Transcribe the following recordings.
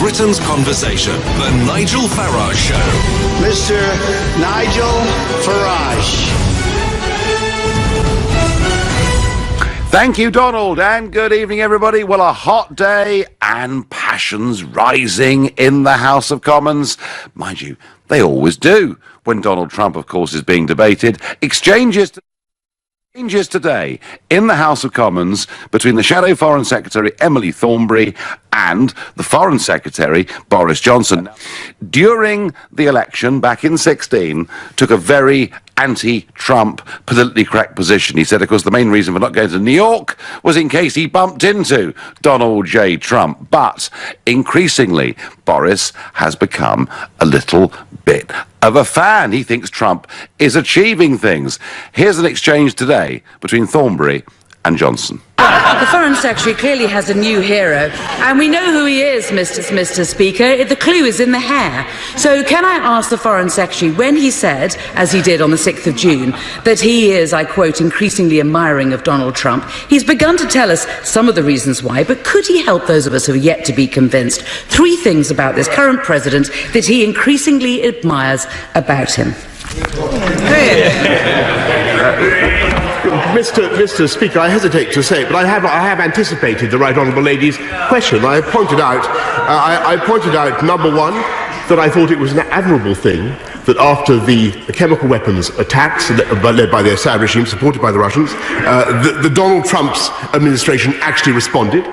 Britain's conversation, The Nigel Farage Show. Mr. Nigel Farage. Thank you, Donald, and good evening, everybody. Well, a hot day and passions rising in the House of Commons. Mind you, they always do when Donald Trump, of course, is being debated. Exchanges today in the House of Commons between the Shadow Foreign Secretary, Emily Thornberry, and the Foreign Secretary, Boris Johnson. During the election back in 2016, took a very anti-Trump, politically correct position. He said, of course, the main reason for not going to New York was in case he bumped into Donald J. Trump. But increasingly, Boris has become a little bit of a fan. He thinks Trump is achieving things. Here's an exchange today between Thornberry and Johnson. The Foreign Secretary clearly has a new hero, and we know who he is, Mr. Speaker. The clue is in the hair. So can I ask the Foreign Secretary, when he said, as he did on the 6th of June, that he is, I quote, increasingly admiring of Donald Trump, he's begun to tell us some of the reasons why, but could he help those of us who are yet to be convinced? 3 things about this current president that he increasingly admires about him. Mr. Speaker, I hesitate to say it, but I have anticipated the Right Honourable Lady's question. I pointed out, number one, that I thought it was an admirable thing that after the chemical weapons attacks led by the Assad regime, supported by the Russians, the Donald Trump's administration actually responded.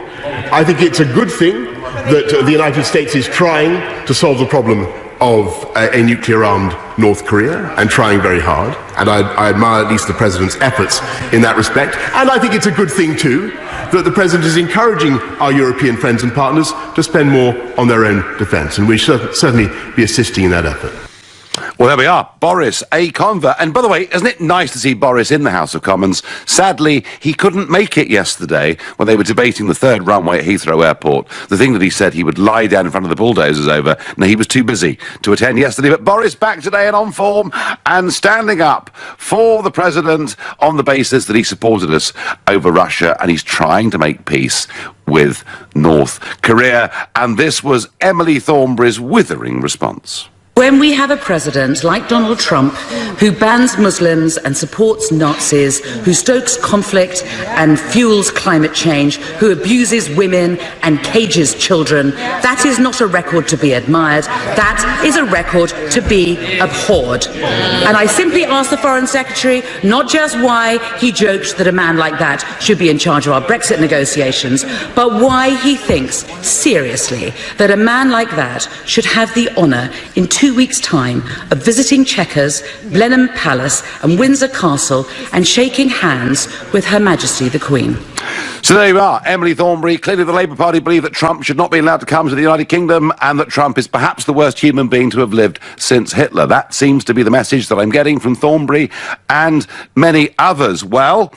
I think it's a good thing that the United States is trying to solve the problem of a nuclear-armed North Korea, and trying very hard, and I admire at least the President's efforts in that respect. And I think it's a good thing, too, that the President is encouraging our European friends and partners to spend more on their own defence, and we should certainly be assisting in that effort. Well, there we are. Boris, a convert. And by the way, isn't it nice to see Boris in the House of Commons? Sadly, he couldn't make it yesterday when they were debating the 3rd runway at Heathrow Airport. The thing that he said he would lie down in front of the bulldozers over. No, he was too busy to attend yesterday. But Boris back today and on form and standing up for the President on the basis that he supported us over Russia, and he's trying to make peace with North Korea. And this was Emily Thornberry's withering response. When we have a president like Donald Trump who bans Muslims and supports Nazis, who stokes conflict and fuels climate change, who abuses women and cages children, that is not a record to be admired. That is a record to be abhorred. And I simply ask the Foreign Secretary not just why he joked that a man like that should be in charge of our Brexit negotiations, but why he thinks seriously that a man like that should have the honour in 2 weeks' time of visiting Chequers, Blenheim Palace and Windsor Castle and shaking hands with Her Majesty the Queen. So there you are, Emily Thornberry. Clearly the Labour Party believe that Trump should not be allowed to come to the United Kingdom and that Trump is perhaps the worst human being to have lived since Hitler. That seems to be the message that I'm getting from Thornberry and many others. Well,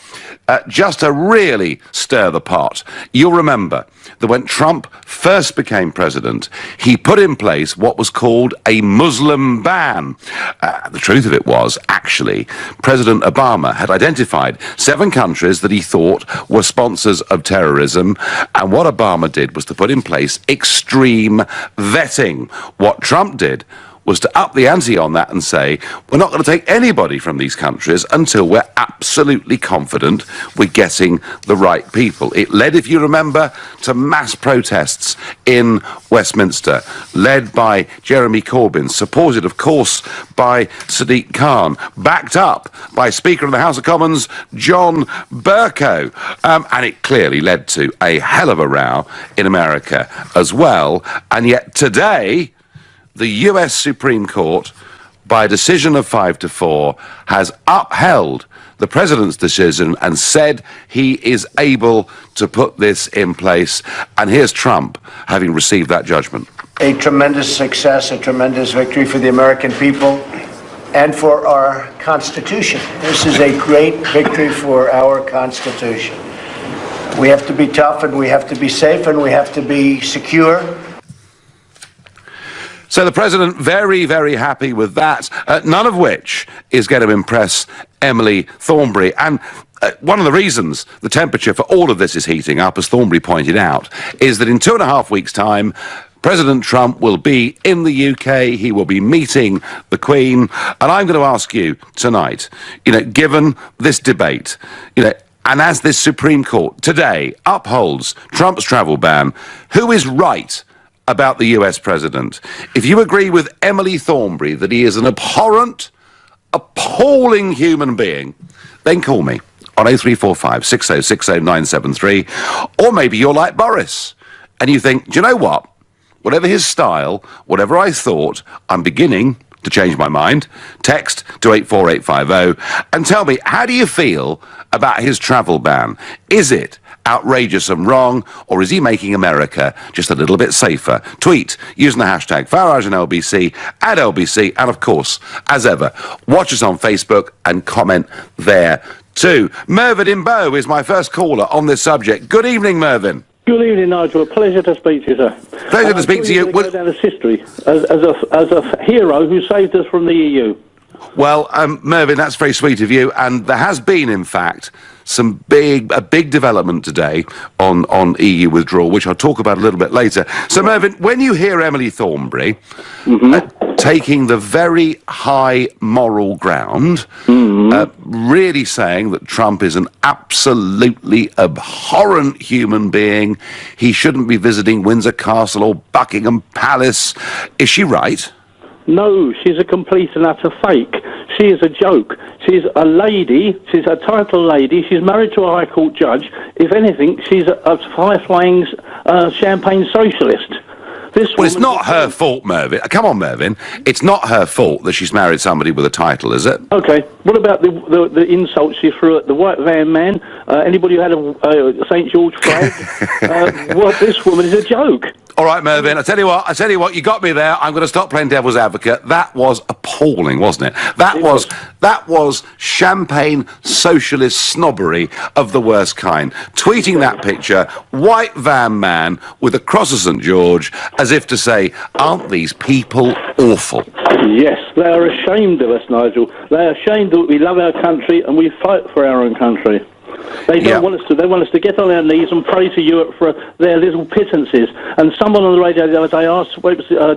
just to really stir the pot, you'll remember that when Trump first became president, he put in place what was called a Muslim ban. The truth of it was, actually, President Obama had identified 7 countries that he thought were sponsors of terrorism, and what Obama did was to put in place extreme vetting. What Trump did was to up the ante on that and say, we're not going to take anybody from these countries until we're absolutely confident we're getting the right people. It led, if you remember, to mass protests in Westminster, led by Jeremy Corbyn, supported, of course, by Sadiq Khan, backed up by Speaker of the House of Commons, John Bercow. And it clearly led to a hell of a row in America as well. And yet today, the US Supreme Court, by a decision of 5-4, has upheld the President's decision and said he is able to put this in place. And here's Trump having received that judgment. A tremendous success, a tremendous victory for the American people and for our Constitution. This is a great victory for our Constitution. We have to be tough, and we have to be safe, and we have to be secure. So the President very, very happy with that, none of which is going to impress Emily Thornberry. And one of the reasons the temperature for all of this is heating up, as Thornberry pointed out, is that in 2.5 weeks' time, President Trump will be in the UK. He will be meeting the Queen. And I'm going to ask you tonight, given this debate, and as this Supreme Court today upholds Trump's travel ban, who is right about the US president? If you agree with Emily Thornberry that he is an abhorrent, appalling human being, then call me on 0345 6060 973. Or maybe you're like Boris and you think, do you know what? Whatever his style, whatever I thought, I'm beginning to change my mind. Text to 84850 and tell me, how do you feel about his travel ban? Is it outrageous and wrong, or is he making America just a little bit safer? Tweet using the hashtag Farage and LBC at LBC, and of course, as ever, watch us on Facebook and comment there too. Mervyn in Bow is my first caller on this subject. Good evening, Mervyn. Good evening, Nigel. A pleasure to speak to you, sir. Pleasure to speak to you. Go down as history as a hero who saved us from the EU. Well, Mervyn, that's very sweet of you, and there has been, in fact, a big development today on EU withdrawal, which I'll talk about a little bit later. So, Mervyn, when you hear Emily Thornberry taking the very high moral ground, really saying that Trump is an absolutely abhorrent human being, he shouldn't be visiting Windsor Castle or Buckingham Palace, is she right? No, she's a complete and utter fake. She is a joke. She's a lady. She's a title lady. She's married to a High Court judge. If anything, she's a high-flying champagne socialist. Well, it's not her fault, Mervyn. Come on, Mervyn. It's not her fault that she's married somebody with a title, is it? Okay. What about the insults she threw at the white van man? Anybody who had a St. George flag? This woman is a joke. All right, Mervyn, I tell you what, you got me there. I'm going to stop playing devil's advocate. That was appalling, wasn't it? That was champagne socialist snobbery of the worst kind. Tweeting that picture, white van man with a cross of St. George, as if to say, aren't these people awful? Yes, they are ashamed of us, Nigel. They are ashamed that we love our country and we fight for our own country. They don't want us to. They want us to get on our knees and pray to Europe for their little pittances. And someone on the radio the other day asked,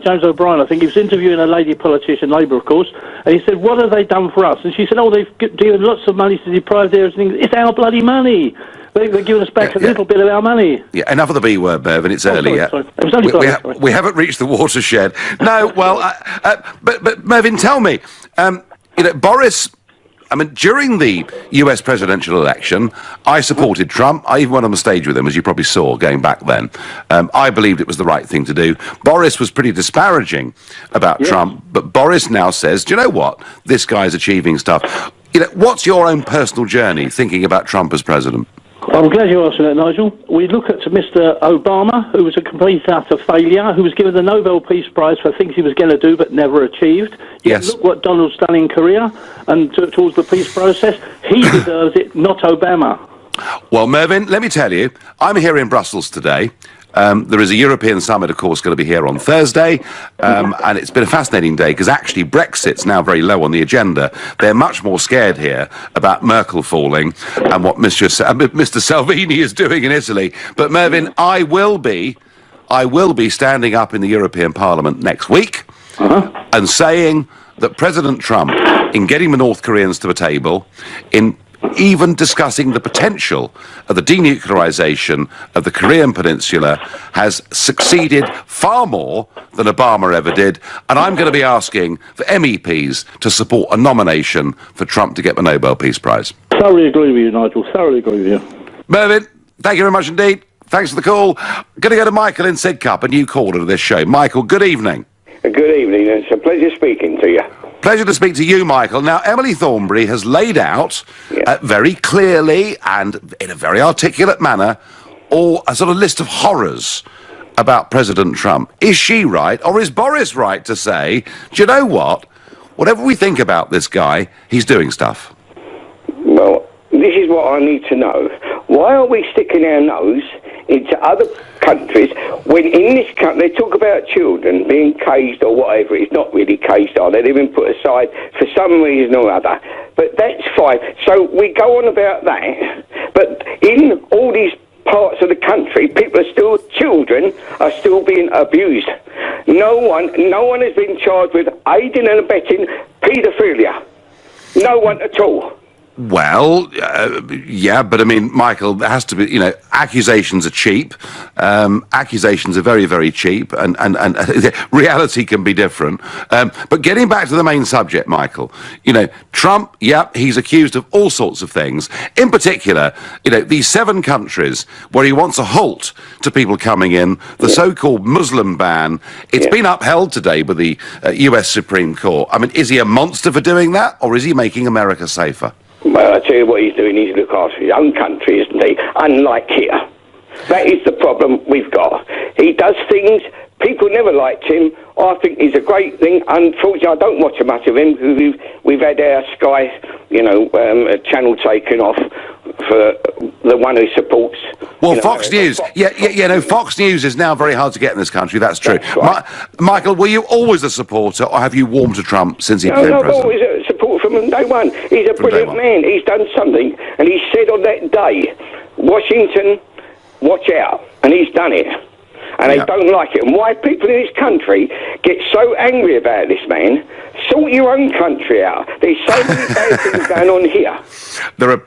James O'Brien, I think he was interviewing a lady politician, Labour, of course, and he said, "What have they done for us?" And she said, "Oh, they've given lots of money to deprive theirs." It's our bloody money. They're giving us back a little bit of our money. Yeah, enough of the B word, Mervyn. It's early yet. Sorry. It was only we haven't reached the watershed. No, well, but Mervyn, tell me, Boris. I mean, during the US presidential election, I supported Trump. I even went on the stage with him, as you probably saw, going back then. I believed it was the right thing to do. Boris was pretty disparaging about Trump, but Boris now says, do you know what? This guy's achieving stuff. What's your own personal journey thinking about Trump as president? I'm glad you asked that, Nigel. We look at Mr. Obama, who was a complete utter failure, who was given the Nobel Peace Prize for things he was going to do but never achieved. Look what Donald's done in Korea and towards the peace process. He deserves it, not Obama. Well, Mervyn, let me tell you, I'm here in Brussels today. There is a European summit, of course, going to be here on Thursday, and it's been a fascinating day because actually Brexit's now very low on the agenda. They're much more scared here about Merkel falling and what Mr. Salvini is doing in Italy. But Mervyn, I will be standing up in the European Parliament next week and saying that President Trump, in getting the North Koreans to the table, in even discussing the potential of the denuclearization of the Korean Peninsula, has succeeded far more than Obama ever did. And I'm going to be asking for MEPs to support a nomination for Trump to get the Nobel Peace Prize. Thoroughly agree with you, Nigel. Thoroughly agree with you. Mervyn, thank you very much indeed. Thanks for the call. Going to go to Michael in Sidcup, a new caller to this show. Michael, good evening. Good evening. It's a pleasure speaking to you. Pleasure to speak to you, Michael. Now, Emily Thornberry has laid out very clearly and in a very articulate manner a sort of list of horrors about President Trump. Is she right, or is Boris right to say, do you know what? Whatever we think about this guy, he's doing stuff. Well, this is what I need to know. Why are we sticking our nose into other countries when in this country they talk about children being caged or whatever? It's not really caged, are they? They've been put aside for some reason or other. But that's fine. So we go on about that. But in all these parts of the country, children are still being abused. No one has been charged with aiding and abetting paedophilia. No one at all. Well, yeah, but I mean, Michael, there has to be, accusations are cheap. Accusations are very, very cheap, and reality can be different. But getting back to the main subject, Michael, Trump, he's accused of all sorts of things. In particular, these 7 countries where he wants a halt to people coming in, the so-called Muslim ban, it's been upheld today by the US Supreme Court. I mean, is he a monster for doing that, or is he making America safer? Well, I tell you what he's doing, he's looking after his own country, isn't he? Unlike here. That is the problem we've got. He does things, people never liked him. I think he's a great thing. Unfortunately, I don't watch much of him, because we've had our Sky, channel taken off for the one who supports... Well, Fox News. Fox News is now very hard to get in this country, that's true. That's right. Michael, were you always a supporter, or have you warmed to Trump since he became president? No, I've always a support from day one. He's a brilliant man. He's done something, and he said on that day, Washington, watch out, and he's done it. And they don't like it. And why people in this country get so angry about this man? Sort your own country out. There's so many bad things going on here. There are...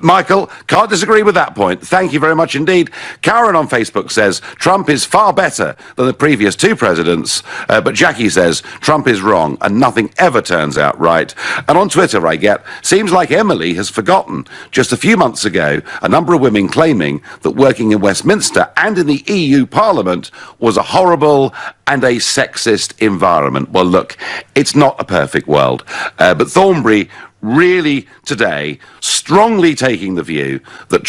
Michael, can't disagree with that point. Thank you very much indeed. Karen on Facebook says Trump is far better than the previous 2 presidents, but Jackie says Trump is wrong and nothing ever turns out right. And on Twitter I get, seems like Emily has forgotten just a few months ago a number of women claiming that working in Westminster and in the EU Parliament was a horrible and a sexist environment. Well, look, it's not a perfect world, but Thornberry really today strongly taking the view that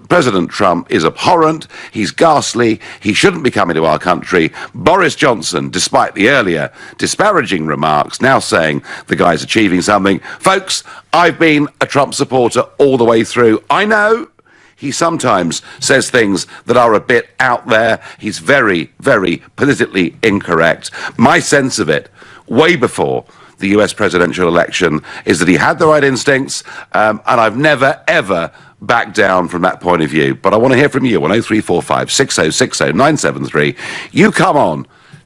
President Trump is abhorrent, he's ghastly, he shouldn't be coming to our country. Boris Johnson, despite the earlier disparaging remarks, now saying the guy's achieving something. Folks, I've been a Trump supporter all the way through. I know he sometimes says things that are a bit out there. He's very, very politically incorrect. My sense of it, way before the US presidential election, is that he had the right instincts, and I've never, ever backed down from that point of view. But I want to hear from you on 0345 6060 973. You come on,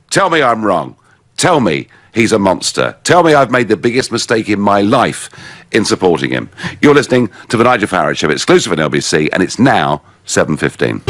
tell me I'm wrong, tell me he's a monster, tell me I've made the biggest mistake in my life in supporting him. You're listening to The Nigel Farage Show, exclusive on LBC, and it's now 7:15.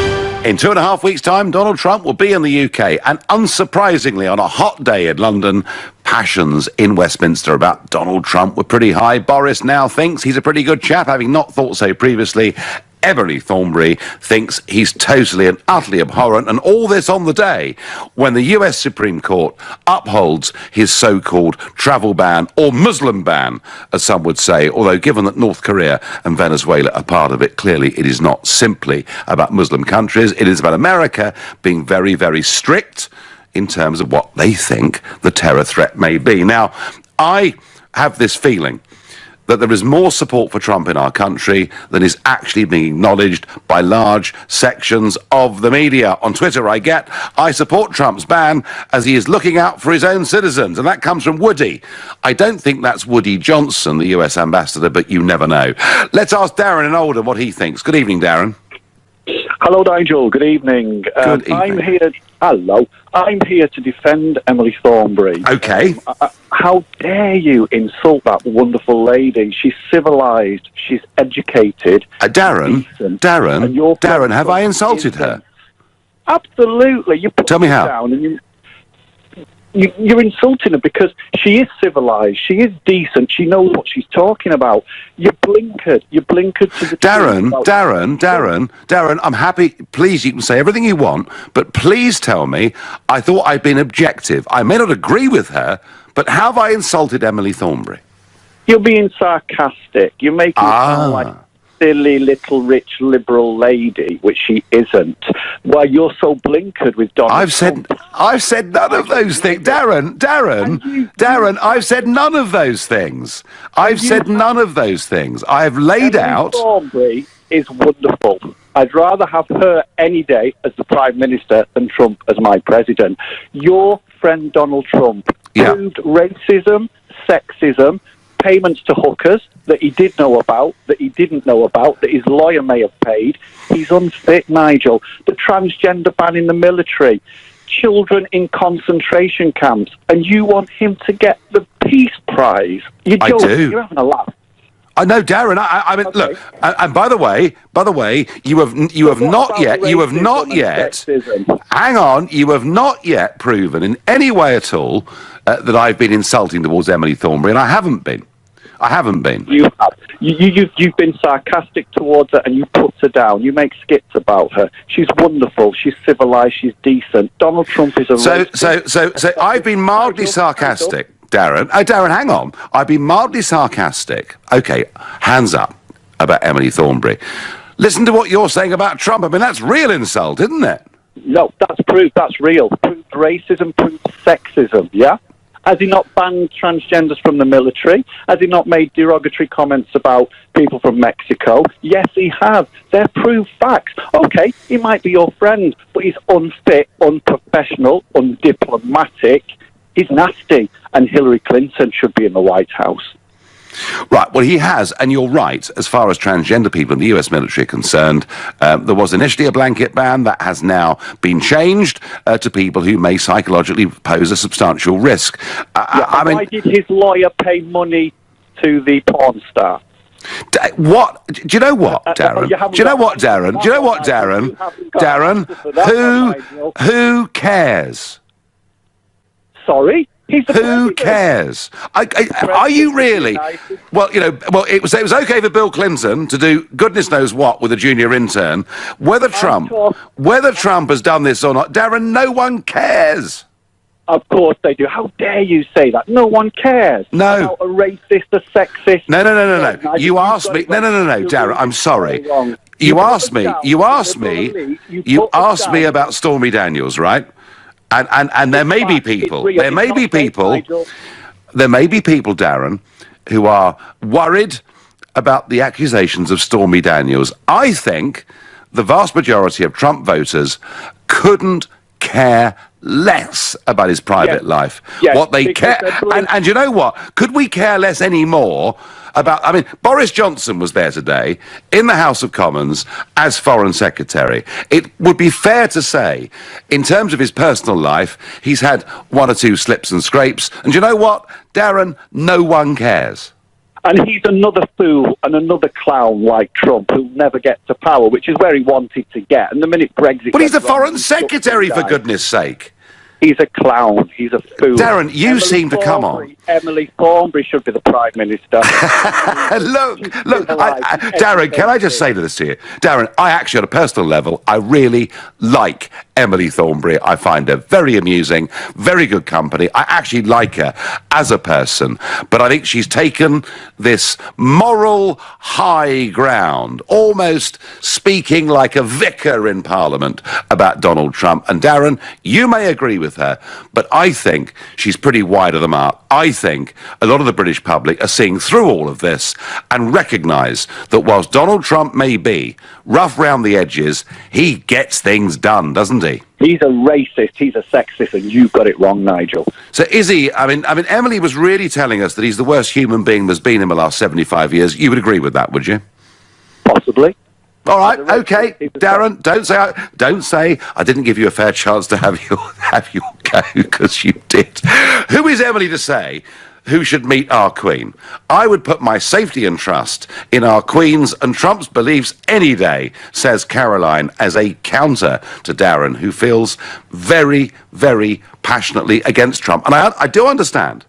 In 2.5 weeks' time, Donald Trump will be in the UK, and unsurprisingly, on a hot day in London, passions in Westminster about Donald Trump were pretty high. Boris now thinks he's a pretty good chap, having not thought so previously. Emily Thornberry thinks he's totally and utterly abhorrent, and all this on the day when the US Supreme Court upholds his so-called travel ban, or Muslim ban, as some would say, although given that North Korea and Venezuela are part of it, clearly it is not simply about Muslim countries, it is about America being very, very strict in terms of what they think the terror threat may be. Now, I have this feeling that there is more support for Trump in our country than is actually being acknowledged by large sections of the media. On Twitter I support Trump's ban as he is looking out for his own citizens, and that comes from Woody. I don't think that's Woody Johnson, the US ambassador, but you never know. Let's ask Darren in Oldham what he thinks. Good evening, Darren. Hello, Nigel. Good evening. Good evening. I'm here to defend Emily Thornberry. Okay. How dare you insult that wonderful lady? She's civilised. She's educated. Darren, Darren, have I insulted her? Absolutely. You put Tell me how. Down and you're insulting her because she is civilised. She is decent. She knows what she's talking about. You blinkered to the... Darren, I'm happy. Please, you can say everything you want, but please tell me, I thought I'd been objective. I may not agree with her, but have I insulted Emily Thornberry? You're being sarcastic. You're making it sound like silly little rich liberal lady, which she isn't. Why you're so blinkered with Donald Trump. I've said none of those things. Darren, I've said none of those things. I've said none of those things. I've laid out... Thornberry is wonderful. I'd rather have her any day as the Prime Minister than Trump as my President. Your friend Donald Trump proved racism, sexism, payments to hookers that he did know about, that he didn't know about, that his lawyer may have paid. He's unfit, Nigel. The transgender ban in the military, children in concentration camps, and you want him to get the Peace Prize. You're joking. You're having a laugh. I know, Darren. I mean, okay. Look. And by the way, you have not yet. Hang on. You have not yet proven in any way at all that I've been insulting towards Emily Thornberry, and I haven't been. You have. You've been sarcastic towards her, and you put her down. You make skits about her. She's wonderful. She's civilized. She's decent. Donald Trump is a So I've been mildly sarcastic. Darren, hang on. I've been mildly sarcastic. Okay, hands up about Emily Thornberry. Listen to what you're saying about Trump. I mean, that's real insult, isn't it? No, that's proof. That's real. Proof racism, proof sexism, yeah? Has he not banned transgenders from the military? Has he not made derogatory comments about people from Mexico? Yes, he has. They're proved facts. Okay, he might be your friend, but he's unfit, unprofessional, undiplomatic. He's nasty, and Hillary Clinton should be in the White House. Right, well, he has, and you're right, as far as transgender people in the US military are concerned. There was initially a blanket ban that has now been changed to people who may psychologically pose a substantial risk. I mean, why did his lawyer pay money to the porn star? What? Do you know what, Darren? Do you know what, Darren? Do you know what, Darren? Darren, who cares? Sorry? Who cares? Are you really? Well, it was okay for Bill Clinton to do goodness knows what with a junior intern. Whether Trump has done this or not, Darren, no one cares. Of course they do. How dare you say that? No one cares. No. About a racist, a sexist. No. You asked me. No, Darren, I'm sorry. You asked me about Stormy Daniels, right? And there may be people, Darren, who are worried about the accusations of Stormy Daniels. I think the vast majority of Trump voters couldn't care less about his private life. Yes, what they care, and you know what? Could we care less anymore about? I mean, Boris Johnson was there today in the House of Commons as Foreign Secretary. It would be fair to say, in terms of his personal life, he's had one or two slips and scrapes. And you know what, Darren? No one cares. And he's another fool and another clown like Trump who'll never get to power, which is where he wanted to get. And the minute Brexit... But he's the Foreign Secretary, for goodness sake. He's a clown. He's a fool. Darren, you seem to come on. Emily Thornberry should be the Prime Minister. Look, Darren, can I just say this to you? Darren, I actually, on a personal level, I really like Emily Thornberry. I find her very amusing, very good company. I actually like her as a person, but I think she's taken this moral high ground, almost speaking like a vicar in Parliament about Donald Trump. And Darren, you may agree with her, but I think she's pretty wide of the mark. I think a lot of the British public are seeing through all of this and recognise that whilst Donald Trump may be rough round the edges, he gets things done, doesn't he? He's a racist, he's a sexist, and you got it wrong, Nigel. So is he? I mean, Emily was really telling us that he's the worst human being there's been in the last 75 years. You would agree with that, would you? Possibly. All right, okay, Darren. Don't say I didn't give you a fair chance to have your go, because you did. Who is Emily to say who should meet our Queen? I would put my safety and trust in our Queen's and Trump's beliefs any day, says Caroline, as a counter to Darren, who feels very, very passionately against Trump. And I do understand.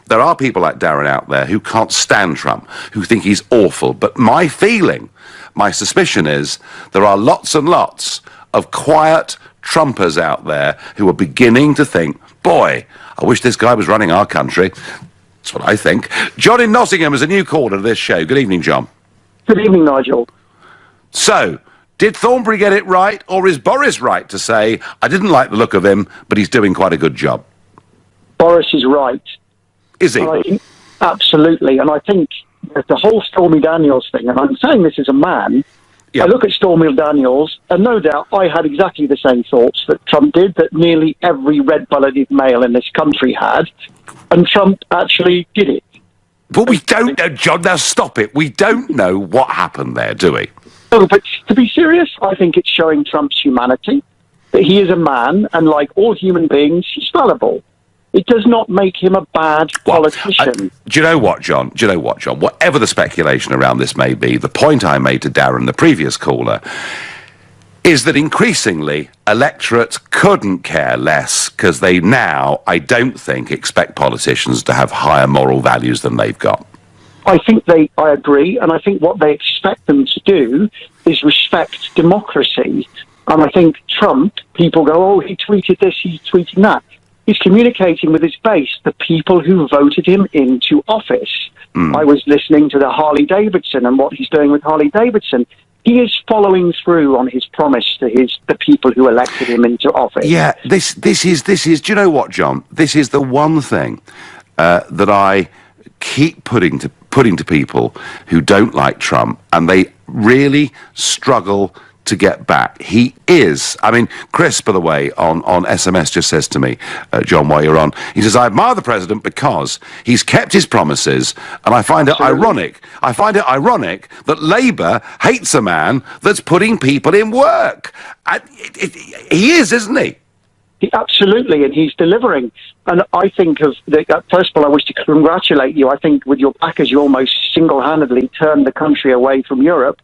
There are people like Darren out there who can't stand Trump, who think he's awful. But my feeling, my suspicion is there are lots and lots of quiet Trumpers out there who are beginning to think, boy, I wish this guy was running our country. That's what I think. John in Nottingham is a new caller to this show. Good evening, John. Good evening, Nigel. So, did Thornberry get it right, or is Boris right to say, I didn't like the look of him, but he's doing quite a good job? Boris is right. Is he? Absolutely. And I think that the whole Stormy Daniels thing, and I'm saying this as a man, I look at Stormy Daniels, and no doubt I had exactly the same thoughts that Trump did, that nearly every red-blooded male in this country had, and Trump actually did it. But we don't know, John. Now stop it. We don't know what happened there, do we? No, but to be serious, I think it's showing Trump's humanity, that he is a man, and like all human beings, he's fallible. It does not make him a bad politician. Do you know what, John? Whatever the speculation around this may be, the point I made to Darren, the previous caller, is that increasingly electorates couldn't care less because they now, I don't think, expect politicians to have higher moral values than they've got. I agree, and I think what they expect them to do is respect democracy. And I think Trump, people go, oh, he tweeted this, he's tweeting that. He's communicating with his base, the people who voted him into office. I was listening to the Harley Davidson and what he's doing with Harley Davidson. He is following through on his promise to the people who elected him into office. Yeah, this is. Do you know what, John? This is the one thing that I keep putting to people who don't like Trump, and they really struggle to get back. He is. I mean, Chris, by the way, on SMS just says to me, John, while you're on, he says, I admire the president because he's kept his promises, and I find it ironic. I find it ironic that Labour hates a man that's putting people in work. He is, isn't he? Absolutely, and he's delivering. And I think first of all, I wish to congratulate you. I think with your backers, you almost single-handedly turned the country away from Europe.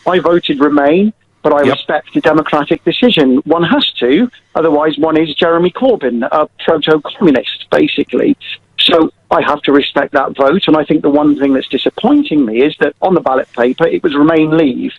I voted Remain, but I respect the democratic decision. One has to, otherwise one is Jeremy Corbyn, a proto-communist, basically. So I have to respect that vote, and I think the one thing that's disappointing me is that on the ballot paper, it was Remain Leave.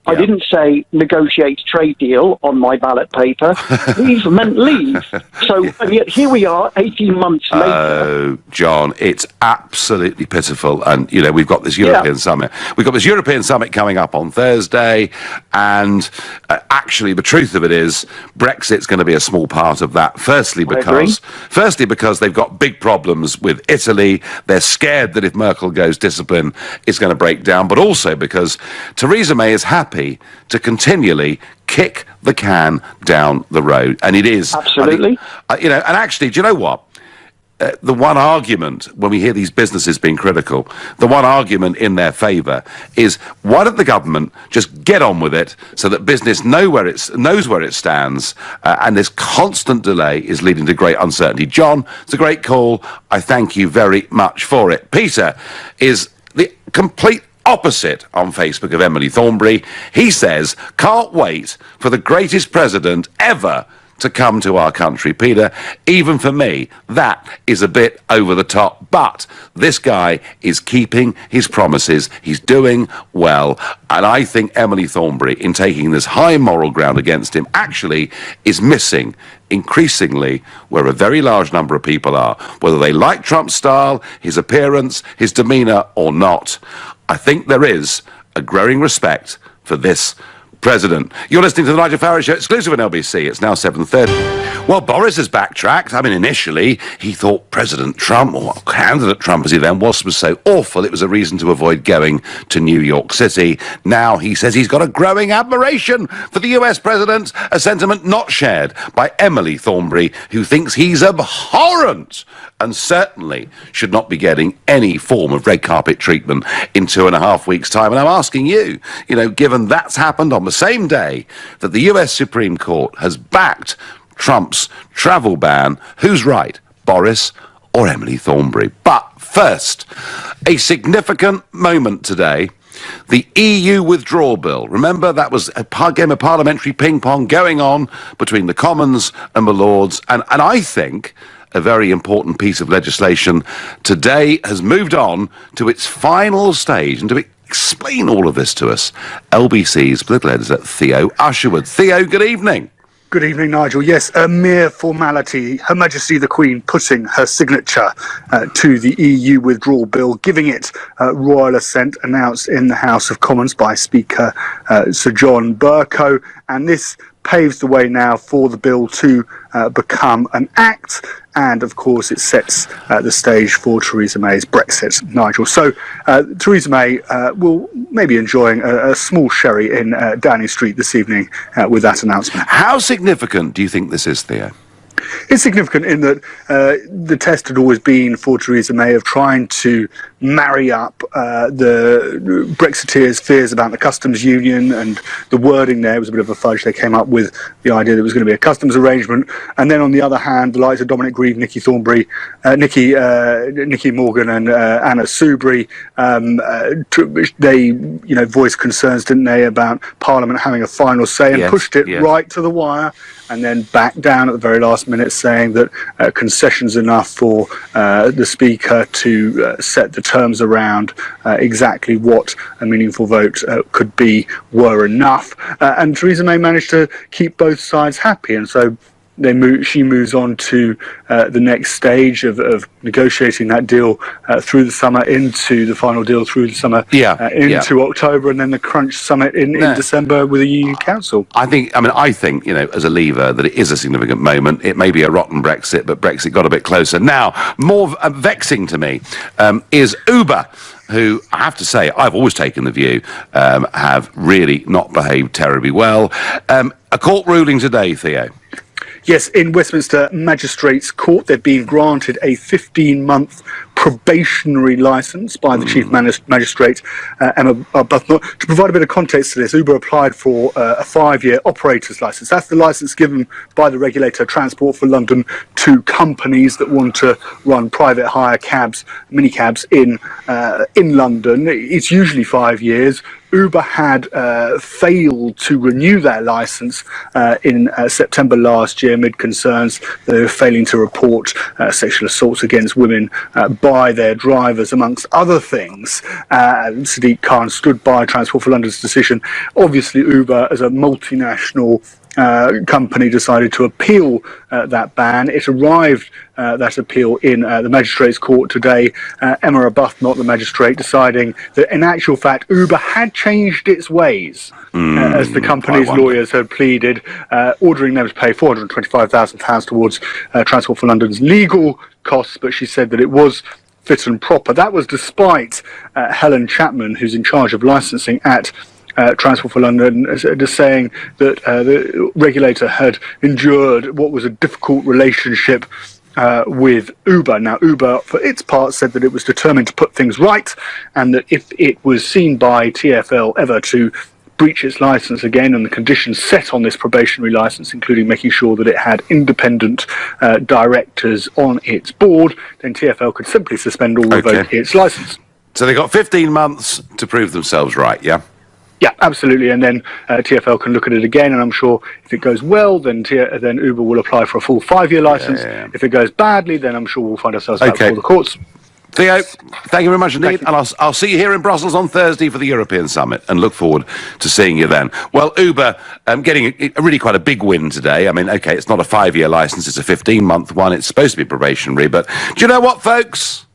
I didn't say negotiate trade deal on my ballot paper. Leave meant leave. So, and yet here we are 18 months later. Oh, John, it's absolutely pitiful. And, you know, we've got this European summit. We've got this European summit coming up on Thursday. And actually, the truth of it is, Brexit's going to be a small part of that. Firstly, because they've got big problems with Italy. They're scared that if Merkel goes discipline, it's going to break down. But also because Theresa May is happy to continually kick the can down the road, and it is absolutely. And actually, do you know what? The one argument when we hear these businesses being critical, the one argument in their favour is why don't the government just get on with it so that business knows where it stands, and this constant delay is leading to great uncertainty. John, it's a great call. I thank you very much for it. Peter is the complete opposite on Facebook of Emily Thornberry. He says, can't wait for the greatest president ever to come to our country. Peter, even for me, that is a bit over the top. But this guy is keeping his promises. He's doing well. And I think Emily Thornberry, in taking this high moral ground against him, actually is missing increasingly where a very large number of people are, whether they like Trump's style, his appearance, his demeanour or not. I think there is a growing respect for this president. You're listening to the Nigel Farage Show, exclusive on LBC. It's now 7:30. Well, Boris has backtracked. I mean, initially, he thought President Trump, or candidate Trump as he then was so awful, it was a reason to avoid going to New York City. Now he says he's got a growing admiration for the US president, a sentiment not shared by Emily Thornberry, who thinks he's abhorrent and certainly should not be getting any form of red carpet treatment in 2.5 weeks' time. And I'm asking you, given that's happened on the same day that the US Supreme Court has backed Trump's travel ban, who's right, Boris or Emily Thornberry? But first, a significant moment today. The EU withdrawal bill. Remember, that was a game of parliamentary ping-pong going on between the Commons and the Lords. And I think a very important piece of legislation today has moved on to its final stage. And to explain all of this to us, LBC's political editor, Theo Usherwood. Theo, good evening. Good evening, Nigel. Yes, a mere formality. Her Majesty the Queen putting her signature to the EU withdrawal bill, giving it royal assent, announced in the House of Commons by Speaker Sir John Bercow. And this paves the way now for the bill to become an act. And, of course, it sets the stage for Theresa May's Brexit, Nigel. So Theresa May will maybe enjoying a small sherry in Downing Street this evening with that announcement. How significant do you think this is, Theo? It's significant in that the test had always been for Theresa May of trying to marry up the Brexiteers' fears about the customs union, and the wording there was a bit of a fudge. They came up with the idea that there was going to be a customs arrangement, and then on the other hand, the likes of Dominic Grieve, Nikki Thornberry, Nikki Morgan, and Anna Soubry, they voiced concerns, didn't they, about Parliament having a final say, and pushed it right to the wire, and then backed down at the very last minute, saying that concessions enough for the Speaker to set the terms around exactly what a meaningful vote could be were enough. And Theresa May managed to keep both sides happy, and so she moves on to the next stage of negotiating that deal through the summer, into the final deal through the summer, into October, and then the crunch summit in December with the EU Council. I think, as a Leaver, that it is a significant moment. It may be a rotten Brexit, but Brexit got a bit closer. Now, more vexing to me is Uber, who, I have to say, I've always taken the view, have really not behaved terribly well. A court ruling today, Theo. Yes, in Westminster Magistrates Court, they've been granted a 15-month probationary licence by the Chief Magistrate, Emma Arbuthnot. To provide a bit of context to this, Uber applied for a 5-year operator's licence. That's the licence given by the regulator, Transport for London, to companies that want to run private hire cabs, minicabs in London. It's usually 5 years. Uber had failed to renew that licence in September last year amid concerns that they were failing to report sexual assaults against women by their drivers, amongst other things. Sadiq Khan stood by Transport for London's decision. Obviously, Uber, as a multinational company, decided to appeal that ban. It arrived, that appeal, in the Magistrates Court today. Emma Arbuthnot, the magistrate, deciding that in actual fact Uber had changed its ways, as the company's lawyers had pleaded, ordering them to pay £425,000 towards Transport for London's legal costs, but she said that it was fit and proper. That was despite Helen Chapman, who's in charge of licensing at Transport for London, just saying that the regulator had endured what was a difficult relationship with Uber. Now, Uber, for its part, said that it was determined to put things right, and that if it was seen by TfL ever to breach its licence again, and the conditions set on this probationary licence, including making sure that it had independent directors on its board, then TfL could simply suspend or revoke its licence. So they got 15 months to prove themselves right, yeah? Yeah, absolutely, and then TfL can look at it again, and I'm sure if it goes well, then Uber will apply for a full 5-year licence. If it goes badly, then I'm sure we'll find ourselves back before the courts. Theo, thank you very much indeed, and I'll see you here in Brussels on Thursday for the European Summit, and look forward to seeing you then. Well, Uber getting really quite a big win today. I mean, OK, it's not a 5-year licence, it's a 15-month one. It's supposed to be probationary, but do you know what, folks?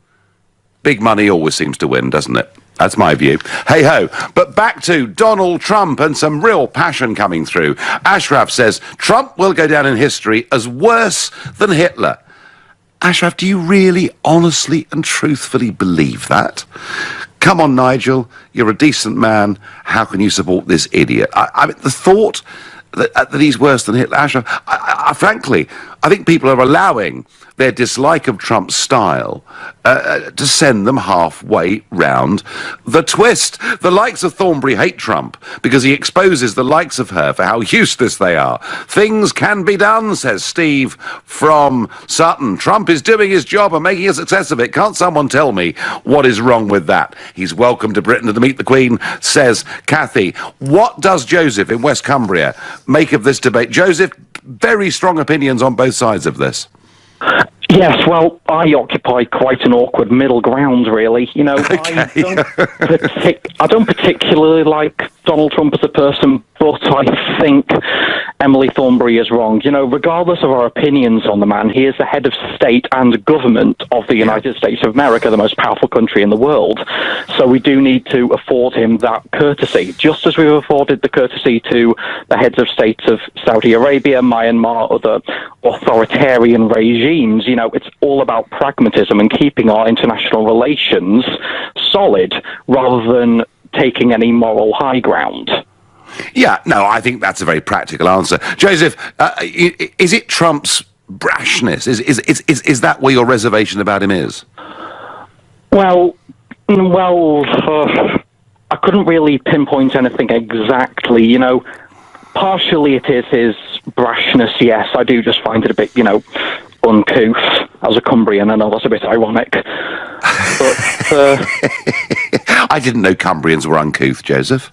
Big money always seems to win, doesn't it? That's my view. Hey-ho. But back to Donald Trump, and some real passion coming through. Ashraf says, Trump will go down in history as worse than Hitler. Ashraf, do you really, honestly and truthfully believe that? Come on, Nigel, you're a decent man. How can you support this idiot? I mean, the thought that he's worse than Hitler, Ashraf, frankly, I think people are allowing their dislike of Trump's style to send them halfway round the twist. The likes of Thornberry hate Trump because he exposes the likes of her for how useless they are. Things can be done, says Steve from Sutton. Trump is doing his job and making a success of it. Can't someone tell me what is wrong with that? He's welcome to Britain to meet the Queen, says Kathy. What does Joseph in West Cumbria make of this debate? Joseph, very strong opinions on both sides of this. Yes, well, I occupy quite an awkward middle ground, really. You know, I don't particularly like Donald Trump as a person, but I think Emily Thornberry is wrong. You know, regardless of our opinions on the man, he is the head of state and government of the United States of America, the most powerful country in the world. So we do need to afford him that courtesy, just as we've afforded the courtesy to the heads of states of Saudi Arabia, Myanmar, other authoritarian regimes. You know, it's all about pragmatism and keeping our international relations solid rather than taking any moral high ground. Yeah, no, I think that's a very practical answer. Joseph, is it Trump's brashness? Is that where your reservation about him is? Well, Well, I couldn't really pinpoint anything exactly, you know. Partially it is his brashness, yes. I do just find it a bit, you know, uncouth. As a Cumbrian, I know that's a bit ironic. But, I didn't know Cumbrians were uncouth, Joseph.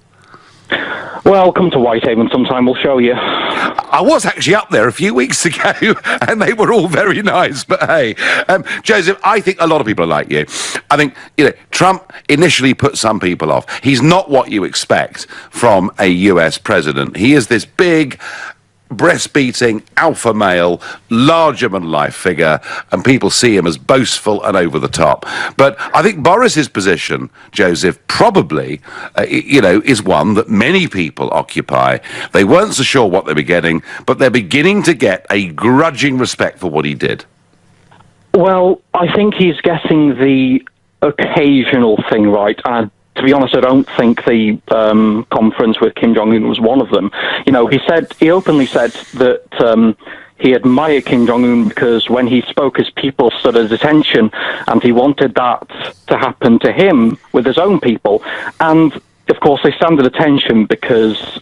Well, come to Whitehaven sometime, we'll show you. I was actually up there a few weeks ago, and they were all very nice. But hey, Joseph, I think a lot of people are like you. I think, you know, Trump initially put some people off. He's not what you expect from a US president. He is this big, breast-beating, alpha male, larger-than-life figure, and people see him as boastful and over the top. But I think Boris's position, Joseph, probably, you know, is one that many people occupy. They weren't so sure what they were getting, but they're beginning to get a grudging respect for what he did. Well, I think he's getting the occasional thing right, and to be honest, I don't think the conference with Kim Jong-un was one of them. You know, he openly said that he admired Kim Jong-un because when he spoke, his people stood at attention, and he wanted that to happen to him with his own people. And, of course, they stand at attention because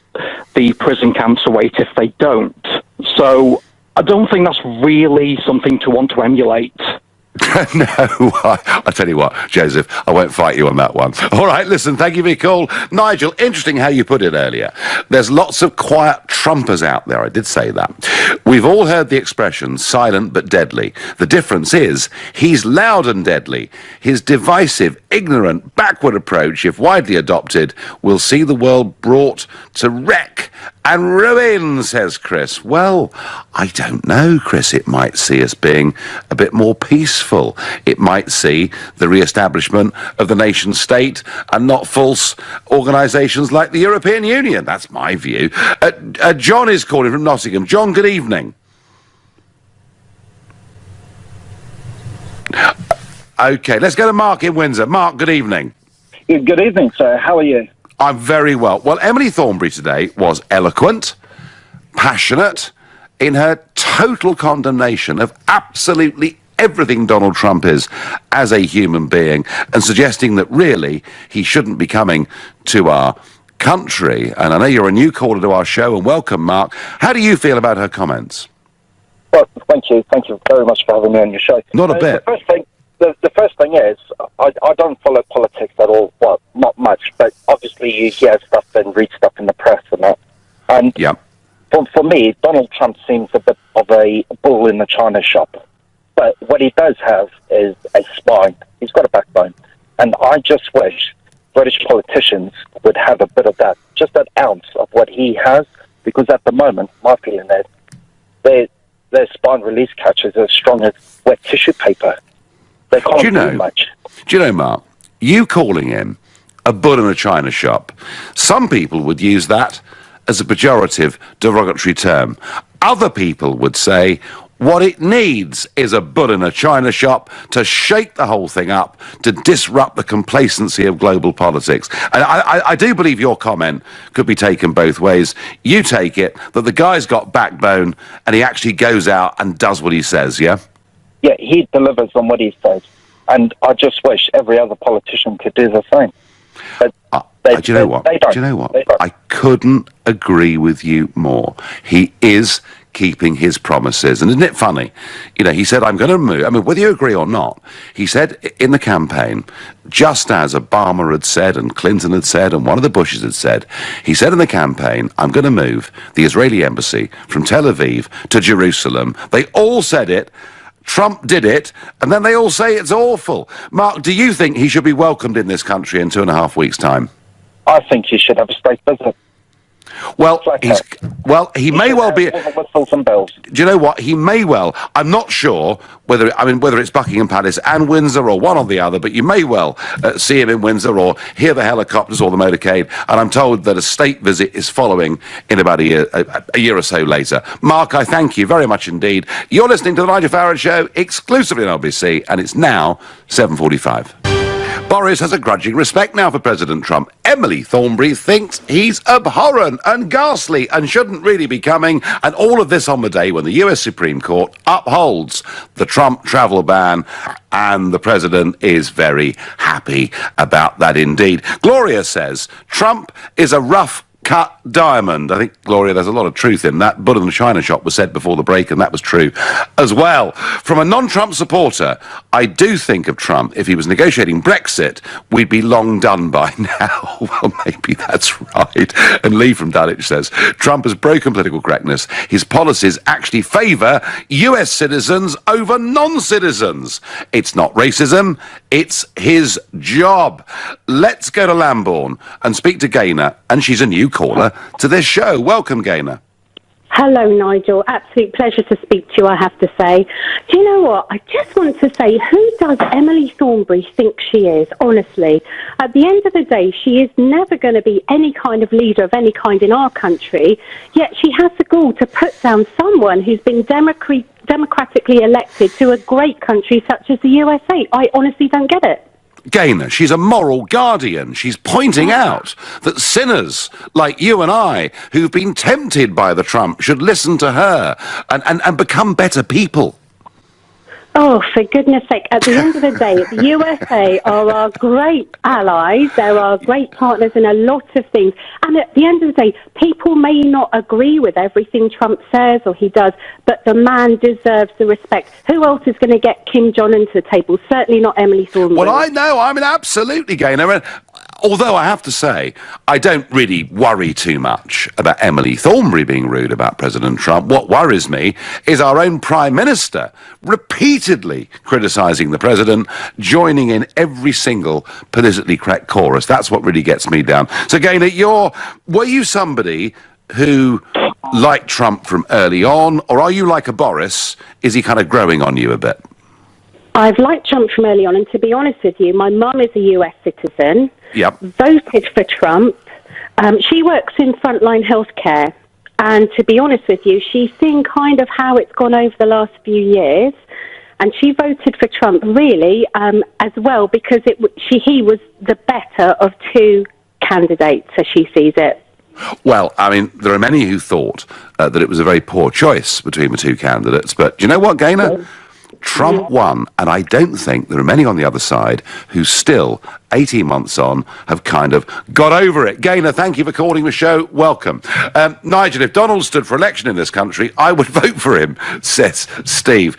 the prison camps await if they don't. So I don't think that's really something to want to emulate. No, I tell you what, Joseph, I won't fight you on that one. All right, listen, thank you for your call. Nigel, interesting how you put it earlier. There's lots of quiet Trumpers out there, I did say that. We've all heard the expression, silent but deadly. The difference is, he's loud and deadly. His divisive, ignorant, backward approach, if widely adopted, will see the world brought to wreck and ruin, says Chris. Well, I don't know, Chris. It might see us being a bit more peaceful. It might see the re-establishment of the nation state and not false organisations like the European Union. That's my view. John is calling from Nottingham. John, good evening. Okay, let's go to Mark in Windsor. Mark, good evening. Good evening, sir. How are you? I'm very well. Well, Emily Thornberry today was eloquent, passionate, in her total condemnation of absolutely everything Donald Trump is as a human being, and suggesting that really he shouldn't be coming to our country. And I know you're a new caller to our show, and welcome, Mark. How do you feel about her comments? Well, thank you. Thank you very much for having me on your show. Not a bit. The first thing is, I don't follow politics at all. Well, not much, but obviously you hear stuff and read stuff in the press and that. And yeah. For me, Donald Trump seems a bit of a bull in the china shop. But what he does have is a spine. He's got a backbone. And I just wish British politicians would have a bit of that, just that ounce of what he has, because at the moment, my feeling is, their spine release catches are as strong as wet tissue paper. They can't do much. Do you know, Mark, you calling him a bull in a china shop, some people would use that as a pejorative, derogatory term. Other people would say what it needs is a bull in a china shop to shake the whole thing up, to disrupt the complacency of global politics. And I do believe your comment could be taken both ways. You take it that the guy's got backbone and he actually goes out and does what he says, yeah? Yeah, he delivers on what he says. And I just wish every other politician could do the same. But do you know what? Do you know what? I couldn't agree with you more. He is keeping his promises. And isn't it funny? You know, he said, I'm going to move. I mean, whether you agree or not, he said in the campaign, just as Obama had said and Clinton had said and one of the Bushes had said, he said in the campaign, I'm going to move the Israeli embassy from Tel Aviv to Jerusalem. They all said it. Trump did it, and then they all say it's awful. Mark, do you think he should be welcomed in this country in 2.5 weeks' time? I think he should have a state visit. Well, he may well be. Whistles and bells. Do you know what? He may well. I'm not sure whether it's Buckingham Palace and Windsor or one or the other, but you may well see him in Windsor or hear the helicopters or the motorcade. And I'm told that a state visit is following in about a year or so later. Mark, I thank you very much indeed. You're listening to the Nigel Farage Show exclusively on LBC, and it's now 7:45. Boris has a grudging respect now for President Trump. Emily Thornberry thinks he's abhorrent and ghastly and shouldn't really be coming. And all of this on the day when the US Supreme Court upholds the Trump travel ban. And the president is very happy about that indeed. Gloria says Trump is a rough cut diamond. I think, Gloria, there's a lot of truth in that. Bull in the China shop was said before the break, and that was true as well. From a non-Trump supporter, I do think of Trump, if he was negotiating Brexit, we'd be long done by now. Well, maybe that's right. And Lee from Dulwich says, Trump has broken political correctness. His policies actually favour US citizens over non-citizens. It's not racism, it's his job. Let's go to Lambourne and speak to Gaynor, and she's a new caller to this show. Welcome, Gaynor. Hello, Nigel. Absolute pleasure to speak to you, I have to say. Do you know what? I just want to say, who does Emily Thornberry think she is, honestly? At the end of the day, she is never going to be any kind of leader of any kind in our country, yet she has the gall to put down someone who's been democratically elected to a great country such as the USA. I honestly don't get it. Gaynor, she's a moral guardian. She's pointing out that sinners like you and I, who've been tempted by the Trump, should listen to her and become better people. Oh, for goodness sake, at the end of the day, the USA are our great allies. They're our great partners in a lot of things. And at the end of the day, people may not agree with everything Trump says or he does, but the man deserves the respect. Who else is going to get Kim Jong-un to the table? Certainly not Emily Thornberry. Well, I know. I mean, absolutely, Gaynor. Although I have to say, I don't really worry too much about Emily Thornberry being rude about President Trump. What worries me is our own Prime Minister repeatedly criticising the President, joining in every single politically correct chorus. That's what really gets me down. So, Gaynor, were you somebody who liked Trump from early on, or are you like a Boris? Is he kind of growing on you a bit? I've liked Trump from early on, and to be honest with you, my mum is a US citizen, voted for Trump. She works in frontline healthcare, and to be honest with you, she's seen kind of how it's gone over the last few years, and she voted for Trump really as well because he was the better of two candidates, as she sees it. Well, I mean, there are many who thought that it was a very poor choice between the two candidates, but do you know what, Gaynor? Trump won, and I don't think there are many on the other side who still, 18 months on, have kind of got over it. Gaynor, thank you for calling the show. Welcome. Nigel, if Donald stood for election in this country, I would vote for him, says Steve.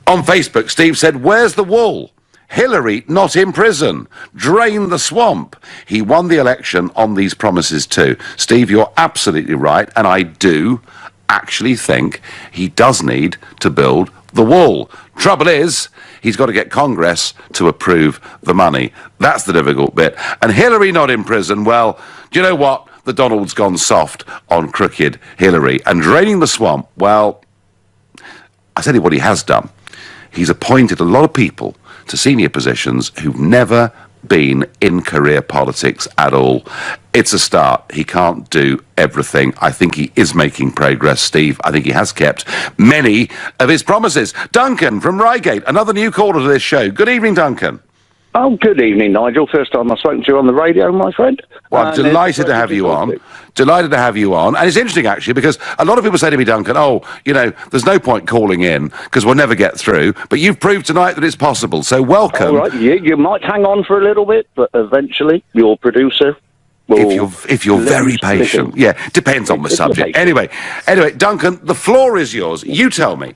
On Facebook, Steve said, where's the wall? Hillary not in prison. Drain the swamp. He won the election on these promises too. Steve, you're absolutely right, and I do actually think he does need to build the wall. Trouble is, he's got to get Congress to approve the money. That's the difficult bit. And Hillary not in prison, well, do you know what? The Donald's gone soft on crooked Hillary. And draining the swamp, well, I tell you what he has done. He's appointed a lot of people to senior positions who've never been in career politics at all. It's a start. He can't do everything. I think he is making progress, Steve. I think he has kept many of his promises. Duncan from Reigate, another new caller to this show. Good evening, Duncan. Oh, good evening, Nigel. First time I've spoken to you on the radio, my friend. Well, I'm delighted to have you on. Delighted to have you on. And it's interesting, actually, because a lot of people say to me, Duncan, oh, you know, there's no point calling in because we'll never get through. But you've proved tonight that it's possible. So welcome. All right, you might hang on for a little bit, but eventually your producer... If you're very patient. Yeah, depends on the subject. Anyway, Duncan, the floor is yours. You tell me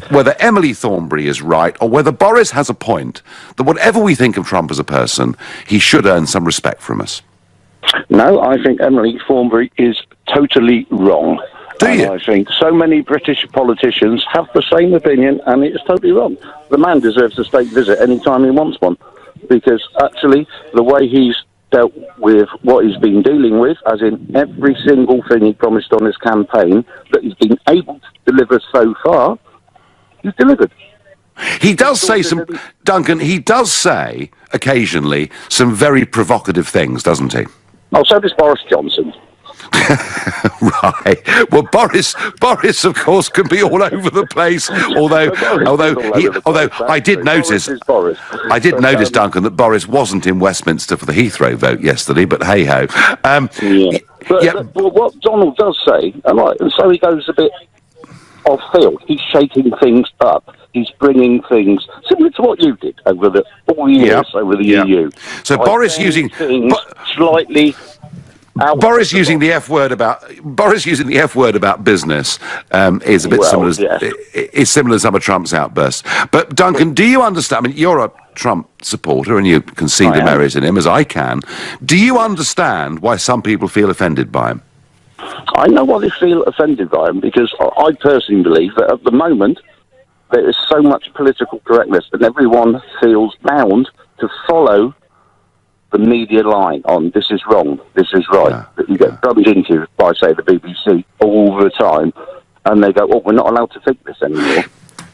whether Emily Thornberry is right or whether Boris has a point that whatever we think of Trump as a person, he should earn some respect from us. No, I think Emily Thornberry is totally wrong. Do you? I think so many British politicians have the same opinion, and it's totally wrong. The man deserves a state visit any time he wants one, because actually the way he's dealt with what he's been dealing with, as in every single thing he promised on his campaign that he's been able to deliver so far, he's delivered. He does say Duncan, he does say occasionally some very provocative things, doesn't he? Oh, so does Boris Johnson. Right. Well, Boris, of course, can be all over the place. Although I did notice, I did notice, Duncan, that Boris wasn't in Westminster for the Heathrow vote yesterday. But hey ho. But what Donald does say, and so he goes a bit off field. He's shaking things up. He's bringing things similar to what you did over the 4 years over the EU. So Boris using slightly. Boris using the F word about business is a bit similar. It's similar to some of Trump's outbursts. But Duncan, do you understand? I mean, you're a Trump supporter, and you can see the merits in him, as I can. Do you understand why some people feel offended by him? I know why they feel offended by him, because I personally believe that at the moment there is so much political correctness, and everyone feels bound to follow the media line on this is wrong, this is right, that you get drummed into by, say, the BBC all the time, and they go, "Oh, we're not allowed to think this anymore."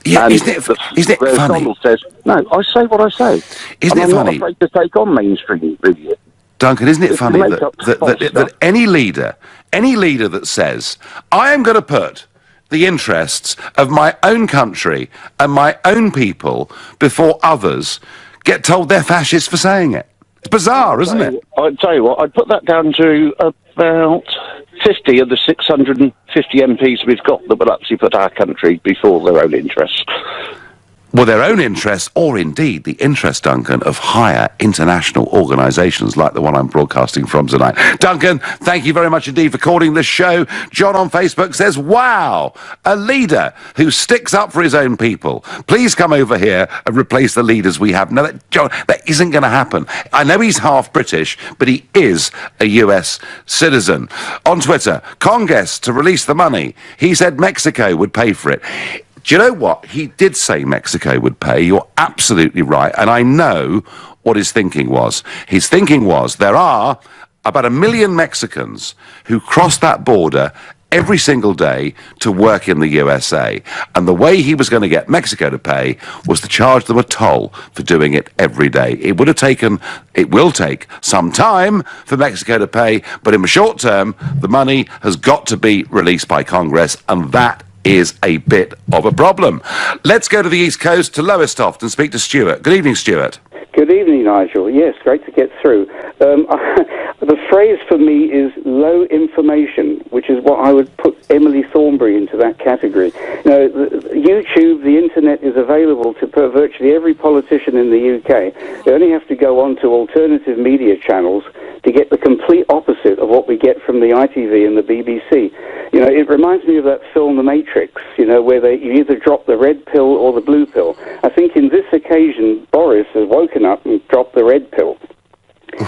Yeah, isn't it funny? Donald says, "No, I say what I say." Isn't it funny? I'm not afraid to take on mainstream media. Duncan, isn't it funny that any leader that says, "I am going to put the interests of my own country and my own people before others," get told they're fascists for saying it? It's bizarre, isn't it? I'd tell you what, I'd put that down to about 50 of the 650 MPs we've got that would actually put our country before their own interests. Well, their own interests, or indeed the interest, Duncan, of higher international organisations like the one I'm broadcasting from tonight. Duncan, thank you very much indeed for calling this show. John on Facebook says, "Wow, a leader who sticks up for his own people. Please come over here and replace the leaders we have." No, John, that isn't going to happen. I know he's half British, but he is a US citizen. On Twitter, Congress to release the money. He said Mexico would pay for it. Do you know what? He did say Mexico would pay. You're absolutely right. And I know what his thinking was. His thinking was there are about 1 million Mexicans who cross that border every single day to work in the USA. And the way he was going to get Mexico to pay was to charge them a toll for doing it every day. It will take some time for Mexico to pay, but in the short term, the money has got to be released by Congress, and that is a bit of a problem. Let's go to the East Coast, to Lowestoft, and speak to Stuart. Good evening, Stuart. Good evening, Nigel. Yes, great to get through. The phrase for me is low information, which is what I would put Emily Thornberry into that category. Now, YouTube, the internet is available to virtually every politician in the UK. They only have to go on to alternative media channels to get the complete opposite of what we get from the ITV and the BBC. You know, it reminds me of that film The Matrix, you know, where you either drop the red pill or the blue pill. I think in this occasion, Boris has woken up and dropped the red pill.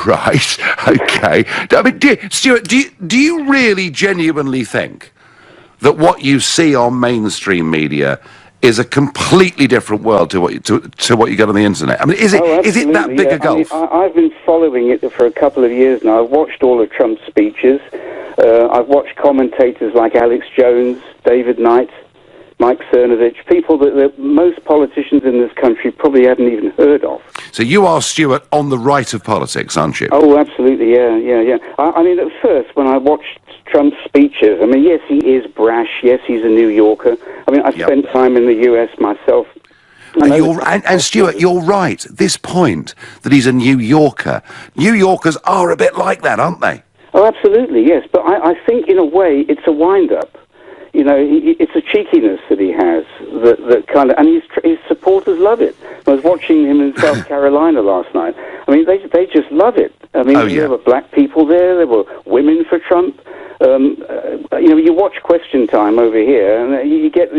Right, okay. I mean, Stuart, do you really genuinely think that what you see on mainstream media is a completely different world to what you get on the internet? I mean, is it that big a gulf? I mean, I've been following it for a couple of years now. I've watched all of Trump's speeches. I've watched commentators like Alex Jones, David Knight, Mike Cernovich, people that most politicians in this country probably haven't even heard of. So you are, Stuart, on the right of politics, aren't you? Oh, absolutely, yeah. I mean, at first, when I watched Trump's speeches, I mean, yes, he is brash, yes, he's a New Yorker. I mean, I've spent time in the US myself. And Stuart, you're right. This point that he's a New Yorker, New Yorkers are a bit like that, aren't they? Oh, absolutely, yes. But I think, in a way, it's a wind-up. You know, it's a cheekiness that he has, that kind of, and his supporters love it. I was watching him in South Carolina last night. I mean, they just love it. I mean, there were black people there were women for Trump. You know, you watch Question Time over here, and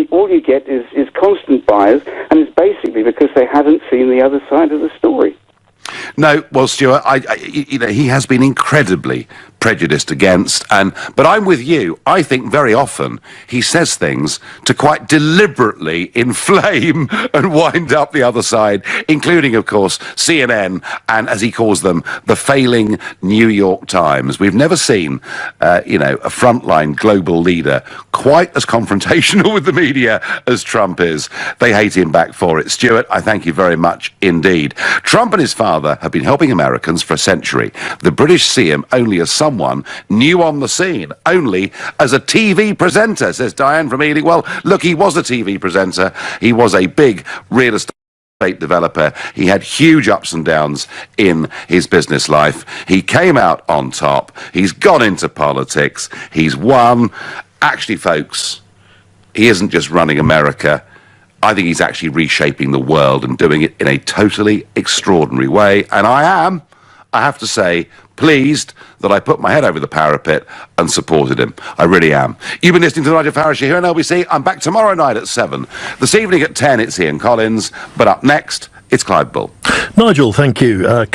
all you get is constant bias, and it's basically because they haven't seen the other side of the story. No, well, Stuart, you know, he has been incredibly prejudiced against, but I'm with you. I think very often he says things to quite deliberately inflame and wind up the other side, including, of course, CNN and, as he calls them, the failing New York Times. We've never seen, you know, a frontline global leader quite as confrontational with the media as Trump is. They hate him back for it. Stuart, I thank you very much indeed. Trump and his father have been helping Americans for a century. The British see him only as someone someone new on the scene, only as a TV presenter, says Diane from Ealing. Well, look, he was a TV presenter. He was a big real estate developer. He had huge ups and downs in his business life. He came out on top. He's gone into politics. He's won. Actually, folks, he isn't just running America. I think he's actually reshaping the world and doing it in a totally extraordinary way. And I have to say, pleased that I put my head over the parapet and supported him. I really am. You've been listening to the Nigel Farage Show here on LBC. I'm back tomorrow night at 7. This evening at 10, it's Ian Collins. But up next, it's Clive Bull. Nigel, thank you.